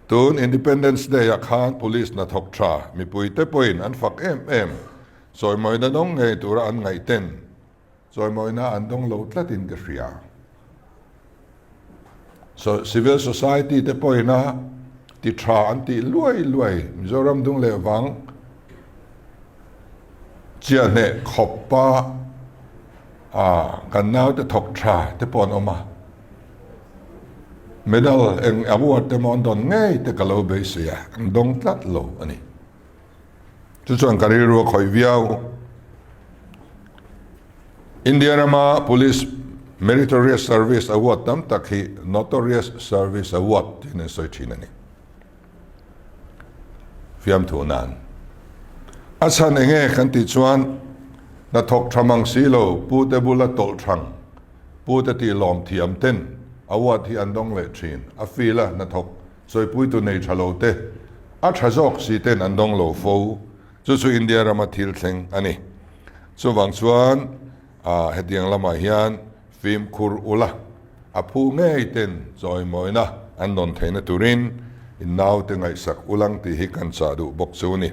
tun Independence Day a khan police na thok tha mi pui te poin an fak em soi moi na dong ngai tura an ngai ten soi moi na an dong lo tlatin ka hria so civil society te poin na ti tha an ti luai Mizoram dung le wang chia ne khoppa kan nau te thok tha te pon oma medal eng award te mon don ngai te kalo be sia ang dong tlat lo ani chu chuan kariru khoi viau India rama police meritorious service award tam takhi notorious service award in soi chinani fiam thu nan asan enge kan ti chuan na thok thamang silo pu te bula tol thang pu te ti lom thiam ten award hi andong le thin a fila na thok soi pui tu nei thalo te a thazok si ten andong lo fo chu India rama thil thleng ani chu wang chuan hediang lama hian film khur ula a phu ngei ten zoi moina an non theina turin in nau te ngai sak ulang ti hi kan cha du bok chu ni